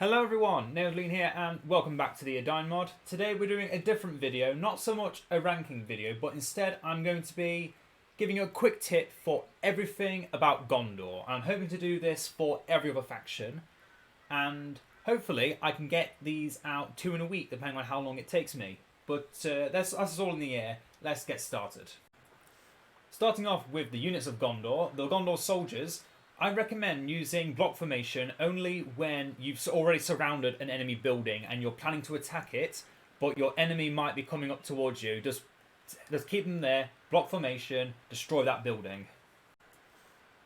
Hello everyone, Edain here and welcome back to the Edain mod. Today we're doing a different video, not so much a ranking video, but instead I'm going to be giving you a quick tip for everything about Gondor. I'm hoping to do this for every other faction, and hopefully I can get these out 2 in a week depending on how long it takes me. But that's all in the air. Let's get started. Starting off with the units of Gondor, the Gondor soldiers. I recommend using block formation only when you've already surrounded an enemy building and you're planning to attack it, but your enemy might be coming up towards you. Just keep them there, block formation, destroy that building.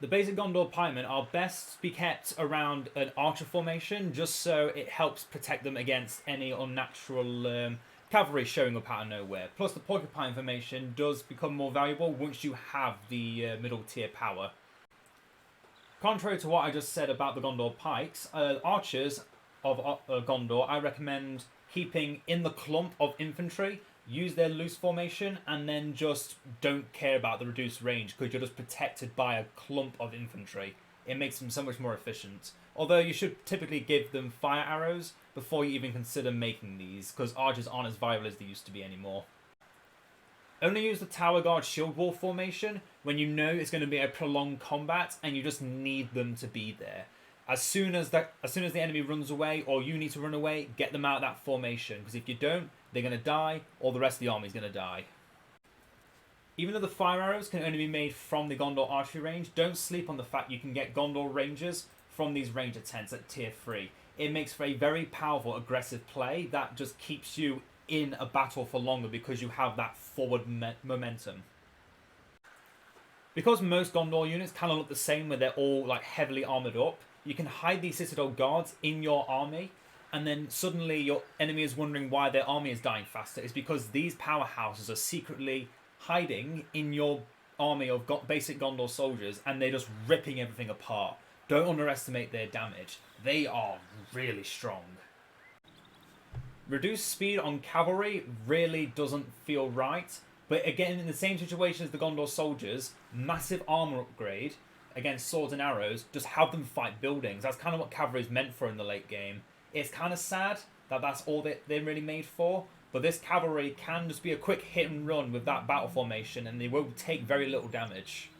The basic Gondor pikemen are best to be kept around an archer formation just so it helps protect them against any unnatural cavalry showing up out of nowhere. Plus the porcupine formation does become more valuable once you have the middle tier power. Contrary to what I just said about the Gondor pikes, archers of Gondor I recommend keeping in the clump of infantry, use their loose formation, and then just don't care about the reduced range because you're just protected by a clump of infantry. It makes them so much more efficient. Although you should typically give them fire arrows before you even consider making these, because archers aren't as viable as they used to be anymore. Only use the tower guard shield wall formation when you know it's going to be a prolonged combat and you just need them to be there. As soon as the enemy runs away or you need to run away, get them out of that formation, because if you don't, they're going to die or the rest of the army is going to die. Even though the fire arrows can only be made from the Gondor archery range, don't sleep on the fact you can get Gondor rangers from these ranger tents at tier 3. It makes for a very powerful aggressive play that just keeps you in a battle for longer because you have that forward momentum. Because most Gondor units kind of look the same where they're all like heavily armoured up, you can hide these Citadel guards in your army, and then suddenly your enemy is wondering why their army is dying faster. It's because these powerhouses are secretly hiding in your army of basic Gondor soldiers and they're just ripping everything apart. Don't underestimate their damage. They are really strong. Reduced speed on cavalry really doesn't feel right, but again, in the same situation as the Gondor soldiers, massive armor upgrade against swords and arrows, just have them fight buildings. That's kind of what cavalry is meant for in the late game. It's kind of sad that that's all they're really made for, but this cavalry can just be a quick hit and run with that battle formation and they won't take very little damage.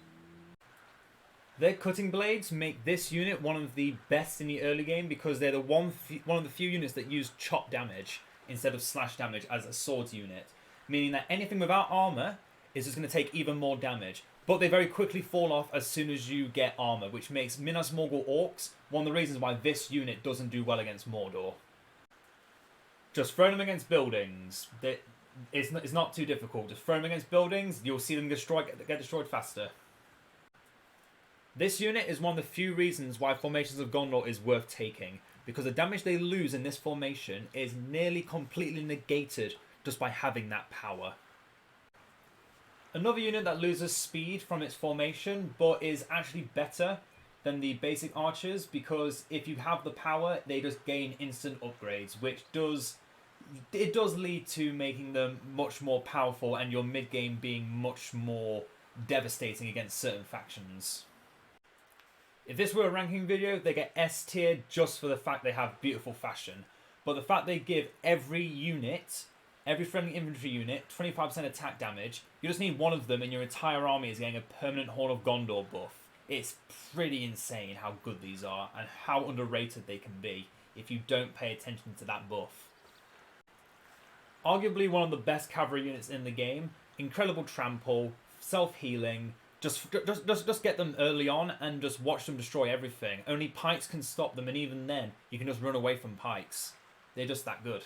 Their cutting blades make this unit one of the best in the early game because they're one of the few units that use chop damage instead of slash damage as a swords unit, meaning that anything without armor is just going to take even more damage. But they very quickly fall off as soon as you get armor, which makes Minas Morgul orcs one of the reasons why this unit doesn't do well against Mordor. Just throw them against buildings. It's not too difficult. Just throw them against buildings, you'll see them get destroyed faster. This unit is one of the few reasons why Formations of Gondor is worth taking, because the damage they lose in this formation is nearly completely negated just by having that power. Another unit that loses speed from its formation, but is actually better than the basic archers, because if you have the power, they just gain instant upgrades, which does lead to making them much more powerful and your mid-game being much more devastating against certain factions. If this were a ranking video, they get S tier just for the fact they have beautiful fashion. But the fact they give every unit, every friendly infantry unit, 25% attack damage, you just need one of them and your entire army is getting a permanent Horn of Gondor buff. It's pretty insane how good these are and how underrated they can be if you don't pay attention to that buff. Arguably one of the best cavalry units in the game, incredible trample, self-healing. Just get them early on and just watch them destroy everything. Only pikes can stop them, and even then, you can just run away from pikes. They're just that good.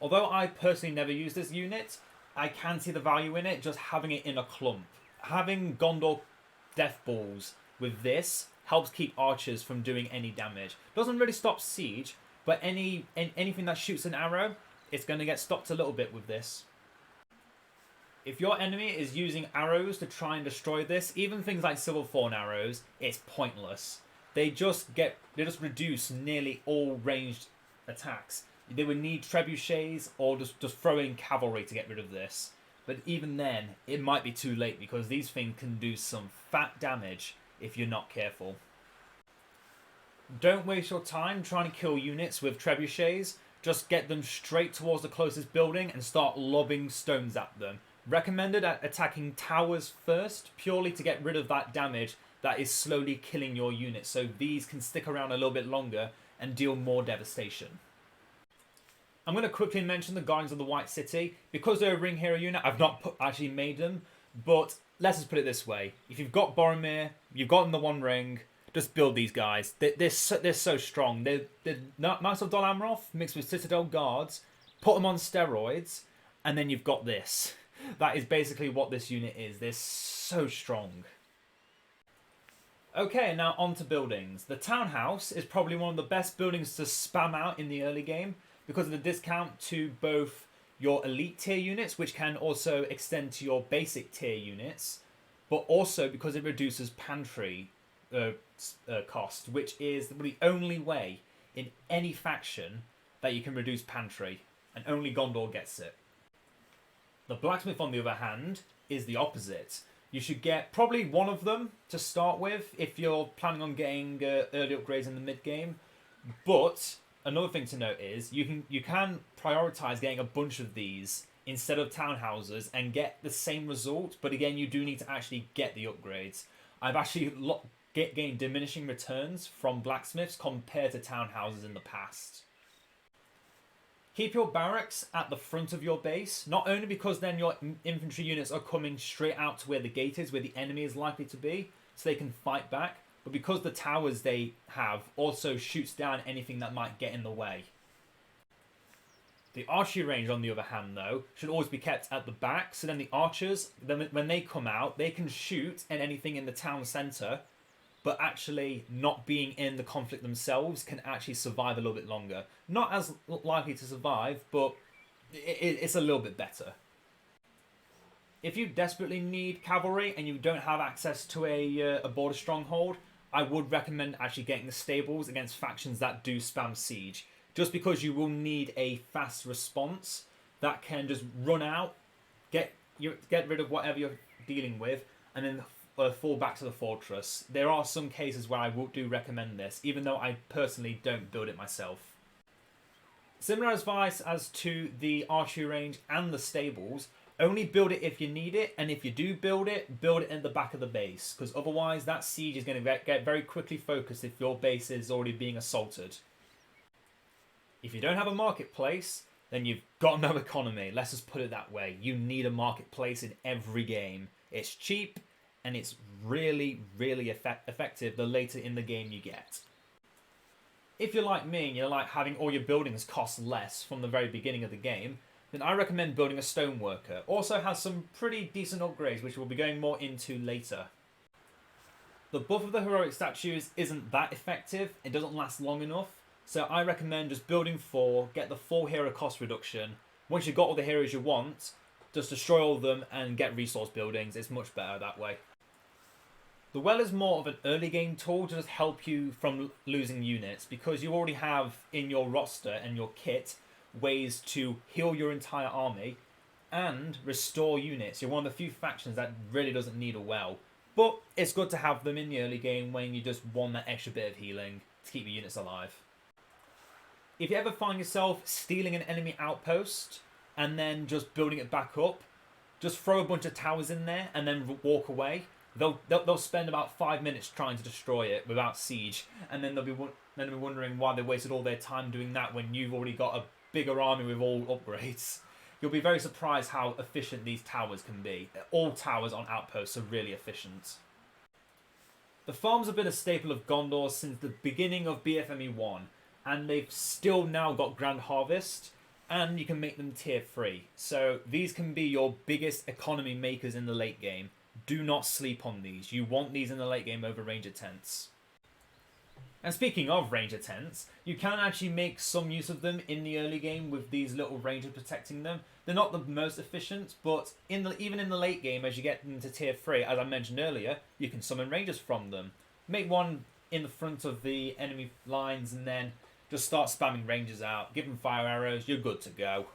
Although I personally never use this unit, I can see the value in it, just having it in a clump. Having Gondor death balls with this helps keep archers from doing any damage. Doesn't really stop siege, but anything that shoots an arrow, it's going to get stopped a little bit with this. If your enemy is using arrows to try and destroy this, even things like Silverthorn arrows, it's pointless. They just reduce nearly all ranged attacks. They would need trebuchets or just throwing cavalry to get rid of this. But even then, it might be too late because these things can do some fat damage if you're not careful. Don't waste your time trying to kill units with trebuchets. Just get them straight towards the closest building and start lobbing stones at them. Recommended at attacking towers first, purely to get rid of that damage that is slowly killing your units, so these can stick around a little bit longer and deal more devastation. I'm going to quickly mention the Guardians of the White City. Because they're a ring hero unit, I've not actually made them, but let's just put it this way. If you've got Boromir, you've got them the One Ring, just build these guys. They're so strong. They're Knights of Dol Amroth mixed with Citadel Guards, put them on steroids, and then you've got this. That is basically what this unit is. They're so strong. Okay, now on to buildings. The Townhouse is probably one of the best buildings to spam out in the early game because of the discount to both your elite tier units, which can also extend to your basic tier units, but also because it reduces pantry cost, which is the only way in any faction that you can reduce pantry, and only Gondor gets it. The Blacksmith, on the other hand, is the opposite. You should get probably one of them to start with if you're planning on getting early upgrades in the mid game. But another thing to note is you can prioritize getting a bunch of these instead of townhouses and get the same result. But again, you do need to actually get the upgrades. I've actually gained diminishing returns from blacksmiths compared to townhouses in the past. Keep your barracks at the front of your base, not only because then your infantry units are coming straight out to where the gate is, where the enemy is likely to be, so they can fight back, but because the towers they have also shoots down anything that might get in the way. The archery range, on the other hand, though, should always be kept at the back, so then the archers, when they come out, they can shoot at anything in the town centre, but actually not being in the conflict themselves can actually survive a little bit longer. Not as likely to survive, but it's a little bit better. If you desperately need cavalry and you don't have access to a border stronghold, I would recommend actually getting the stables against factions that do spam siege. Just because you will need a fast response that can just run out, get rid of whatever you're dealing with, and then fall back to the fortress. There are some cases where I do recommend this, even though I personally don't build it myself. Similar advice as to the archery range and the stables. Only build it if you need it, and if you do build it in the back of the base, because otherwise that siege is going to get very quickly focused if your base is already being assaulted. If you don't have a marketplace, then you've got no economy. Let's just put it that way. You need a marketplace in every game. It's cheap, and it's really, really effective the later in the game you get. If you're like me and you like having all your buildings cost less from the very beginning of the game, then I recommend building a stoneworker. Also has some pretty decent upgrades, which we'll be going more into later. The buff of the heroic statues isn't that effective, it doesn't last long enough, so I recommend just building 4, get the full hero cost reduction. Once you've got all the heroes you want, just destroy all of them and get resource buildings. It's much better that way. The well is more of an early game tool to just help you from losing units, because you already have in your roster and your kit ways to heal your entire army and restore units. You're one of the few factions that really doesn't need a well, but it's good to have them in the early game when you just want that extra bit of healing to keep your units alive. If you ever find yourself stealing an enemy outpost and then just building it back up, just throw a bunch of towers in there and then walk away. They'll spend about 5 minutes trying to destroy it without siege, and then they'll be wondering why they wasted all their time doing that when you've already got a bigger army with all upgrades. You'll be very surprised how efficient these towers can be. All towers on outposts are really efficient. The farms have been a staple of Gondor since the beginning of BFME 1, and they've still now got Grand Harvest, and you can make them tier 3. So these can be your biggest economy makers in the late game. Do not sleep on these. You want these in the late game over Ranger Tents. And speaking of Ranger Tents, you can actually make some use of them in the early game with these little Rangers protecting them. They're not the most efficient, but even in the late game, as you get into tier 3, as I mentioned earlier, you can summon Rangers from them. Make one in the front of the enemy lines and then just start spamming Rangers out. Give them fire arrows, you're good to go.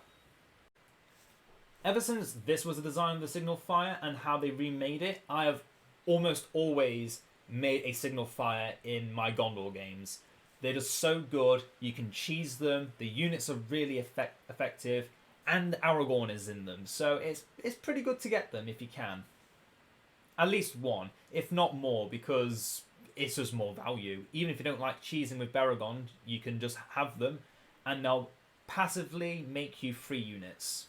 Ever since this was the design of the Signal Fire and how they remade it, I have almost always made a Signal Fire in my Gondor games. They're just so good. You can cheese them. The units are really effective, and Aragorn is in them, so it's pretty good to get them if you can. At least one, if not more, because it's just more value. Even if you don't like cheesing with Baragon, you can just have them, and they'll passively make you free units.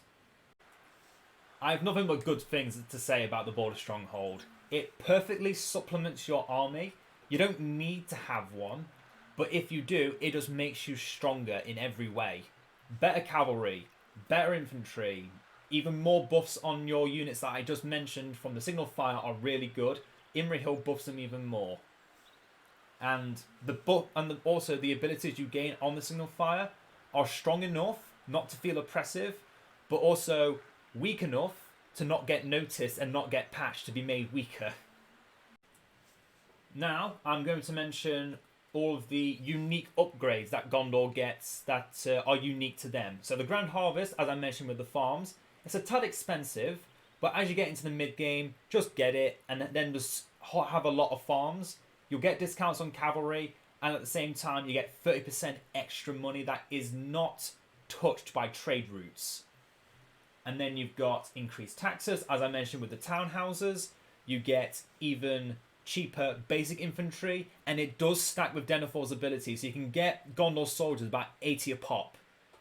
I have nothing but good things to say about the Border Stronghold. It perfectly supplements your army. You don't need to have one, but if you do, it just makes you stronger in every way. Better cavalry, better infantry, even more buffs on your units that I just mentioned from the Signal Fire are really good. Imrahil buffs them even more. And also the abilities you gain on the Signal Fire are strong enough not to feel oppressive, but also weak enough to not get noticed and not get patched to be made weaker. Now, I'm going to mention all of the unique upgrades that Gondor gets that are unique to them. So the Grand Harvest, as I mentioned with the farms, it's a tad expensive, but as you get into the mid-game, just get it and then just have a lot of farms. You'll get discounts on cavalry, and at the same time, you get 30% extra money that is not touched by trade routes. And then you've got increased taxes, as I mentioned with the townhouses. You get even cheaper basic infantry, and it does stack with Denethor's ability, so you can get Gondor soldiers about 80 a pop,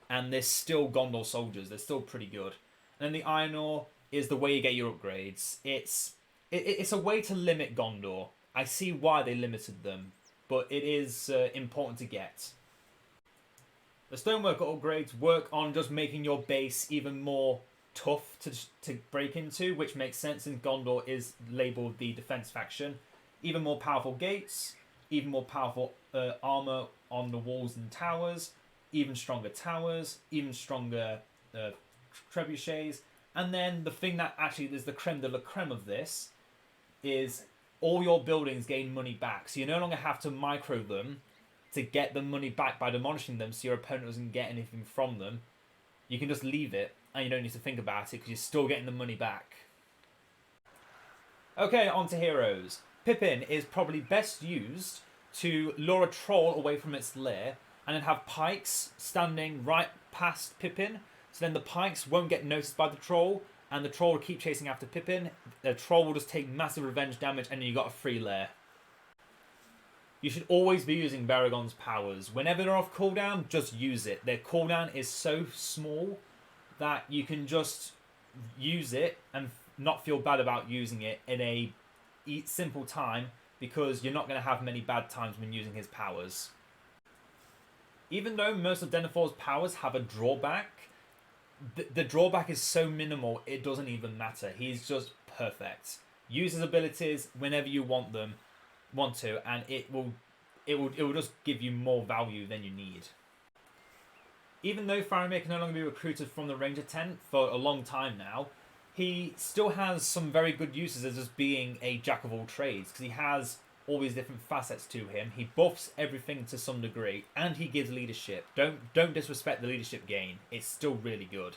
and they're still Gondor soldiers. They're still pretty good. And then the iron ore is the way you get your upgrades. It's a way to limit Gondor. I see why they limited them, but it is important to get. The stoneworker upgrades work on just making your base even more tough to break into, which makes sense since Gondor is labelled the defense faction. Even more powerful gates, even more powerful armor on the walls and towers, even stronger towers, even stronger trebuchets. And then the thing that actually is the creme de la creme of this is all your buildings gain money back. So you no longer have to micro them to get the money back by demolishing them so your opponent doesn't get anything from them. You can just leave it and you don't need to think about it because you're still getting the money back. Okay, on to heroes. Pippin is probably best used to lure a troll away from its lair and then have pikes standing right past Pippin. So then the pikes won't get noticed by the troll and the troll will keep chasing after Pippin. The troll will just take massive revenge damage and you got a free lair. You should always be using Baragon's powers. Whenever they're off cooldown, just use it. Their cooldown is so small that you can just use it and not feel bad about using it in a simple time because you're not going to have many bad times when using his powers. Even though most of Denethor's powers have a drawback, the drawback is so minimal it doesn't even matter. He's just perfect. Use his abilities whenever you want to, and it will just give you more value than you need. Even though Faramir can no longer be recruited from the Ranger tent for a long time now, he still has some very good uses as just being a jack of all trades, because he has all these different facets to him. He buffs everything to some degree, and he gives leadership. Don't disrespect the leadership gain. It's still really good.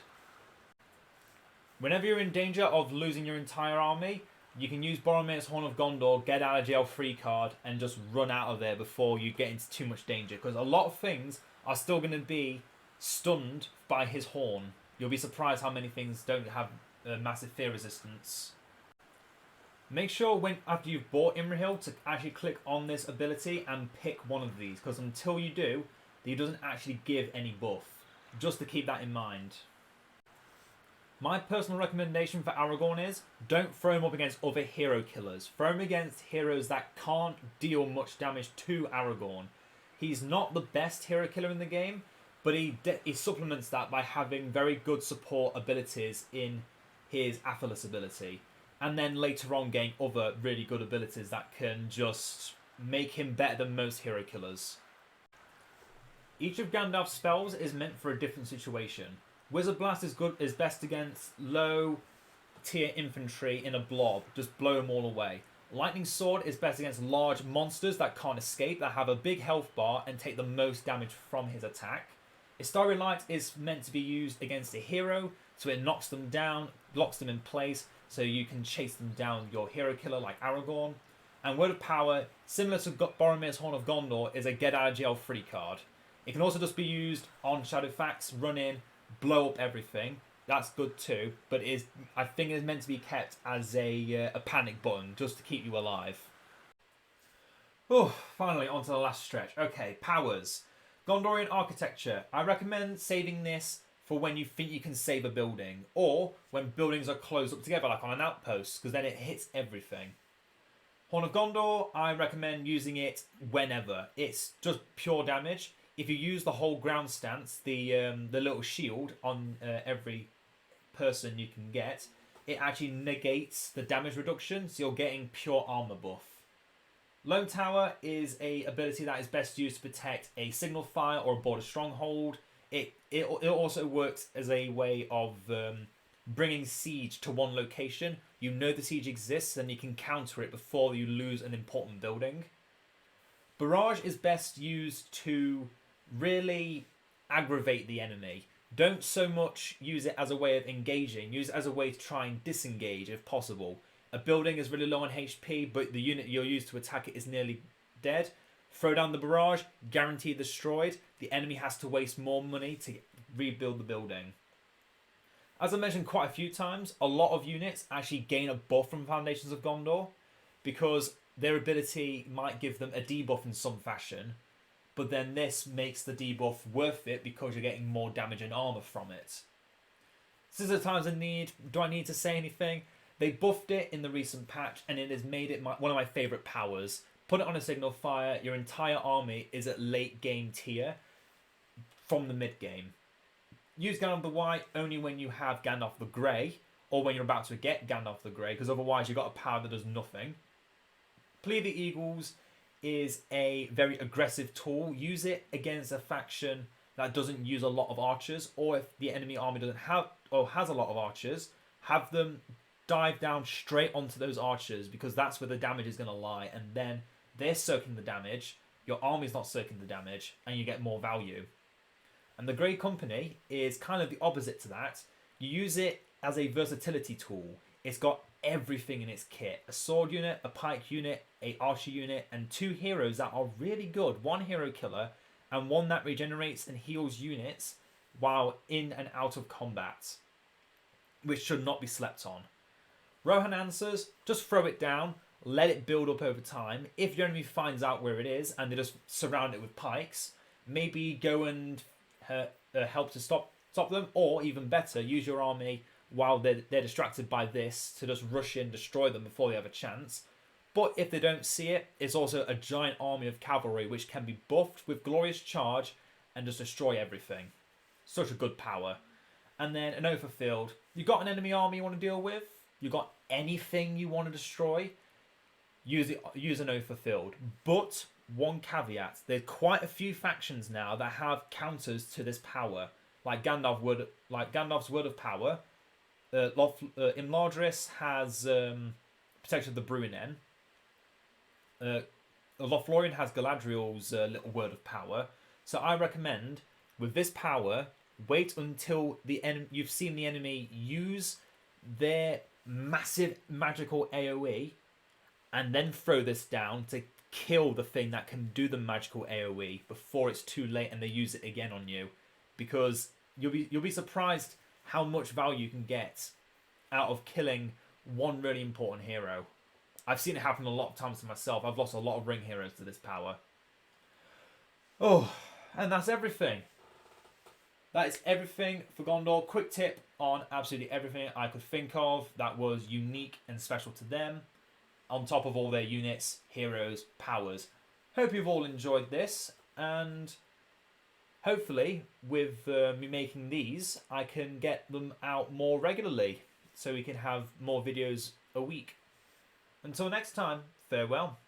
Whenever you're in danger of losing your entire army, you can use Boromir's Horn of Gondor, get out of jail free card, and just run out of there before you get into too much danger, because a lot of things are still going to be stunned by his horn. You'll be surprised how many things don't have massive fear resistance. Make sure after you've bought Imrahil to actually click on this ability and pick one of these, because until you do, he doesn't actually give any buff. Just to keep that in mind. My personal recommendation for Aragorn is don't throw him up against other hero killers. Throw him against heroes that can't deal much damage to Aragorn. He's not the best hero killer in the game, but he supplements that by having very good support abilities in his Athelas ability. And then later on getting other really good abilities that can just make him better than most hero killers. Each of Gandalf's spells is meant for a different situation. Wizard Blast is best against low tier infantry in a blob, just blow them all away. Lightning Sword is best against large monsters that can't escape, that have a big health bar and take the most damage from his attack. Istari Light is meant to be used against a hero, so it knocks them down, locks them in place, so you can chase them down your hero killer like Aragorn. And Word of Power, similar to Boromir's Horn of Gondor, is a get out of jail free card. It can also just be used on Shadowfax, run in, blow up everything. That's good too, but I think it's meant to be kept as a panic button just to keep you alive. Oh, finally onto the last stretch. Okay, powers. Gondorian architecture. I recommend saving this for when you think you can save a building, or when buildings are close up together, like on an outpost, because then it hits everything. Horn of Gondor, I recommend using it whenever. It's just pure damage. If you use the whole ground stance, the little shield on every person you can get, it actually negates the damage reduction, so you're getting pure armor buff. Lone Tower is a ability that is best used to protect a signal fire or a border stronghold. It also works as a way of bringing siege to one location. You know the siege exists and you can counter it before you lose an important building. Barrage is best used to really aggravate the enemy. Don't so much use it as a way of engaging. Use it as a way to try and disengage if possible. A building is really low on HP, but the unit you'll use to attack it is nearly dead. Throw down the barrage, guaranteed destroyed. The enemy has to waste more money to rebuild the building. As I mentioned quite a few times, a lot of units actually gain a buff from Foundations of Gondor because their ability might give them a debuff in some fashion, but then this makes the debuff worth it because you're getting more damage and armor from it. Since the times of need, do I need to say anything? They buffed it in the recent patch and it has made it one of my favourite powers. Put it on a signal fire, your entire army is at late game tier from the mid game. Use Gandalf the White only when you have Gandalf the Grey, or when you're about to get Gandalf the Grey, because otherwise you've got a power that does nothing. Plea the Eagles is a very aggressive tool. Use it against a faction that doesn't use a lot of archers, or if the enemy army doesn't have or has a lot of archers, have them dive down straight onto those archers, because that's where the damage is going to lie, and then they're soaking the damage, your army's not soaking the damage, and you get more value. And the Grey Company is kind of the opposite to that. You use it as a versatility tool. It's got everything in its kit. A sword unit, a pike unit, a archer unit, and 2 heroes that are really good. 1 hero killer, and 1 that regenerates and heals units while in and out of combat, which should not be slept on. Rohan answers, just throw it down, let it build up over time. If your enemy finds out where it is and they just surround it with pikes, maybe go and help to stop them, or even better, use your army while they're distracted by this to just rush in, destroy them before they have a chance. But if they don't see it, it's also a giant army of cavalry which can be buffed with Glorious Charge and just destroy everything. Such a good power. And then an Oath Field. You got an enemy army you want to deal with? You got anything you want to destroy? Use an Oath Field. But one caveat: there's quite a few factions now that have counters to this power, like Gandalf's Word of Power. Imladris has Protection of the Bruinen. Lothlorien has Galadriel's little Word of Power. So I recommend, with this power, wait until you've seen the enemy use their massive magical AoE, and then throw this down to kill the thing that can do the magical AoE before it's too late and they use it again on you, because you'll be surprised how much value you can get out of killing one really important hero. I've seen it happen a lot of times to myself. I've lost a lot of ring heroes to this power. Oh, and that's everything. That is everything for Gondor. Quick tip on absolutely everything I could think of that was unique and special to them, on top of all their units, heroes, powers. Hope you've all enjoyed this, and hopefully with me making these, I can get them out more regularly so we can have more videos a week. Until next time, farewell.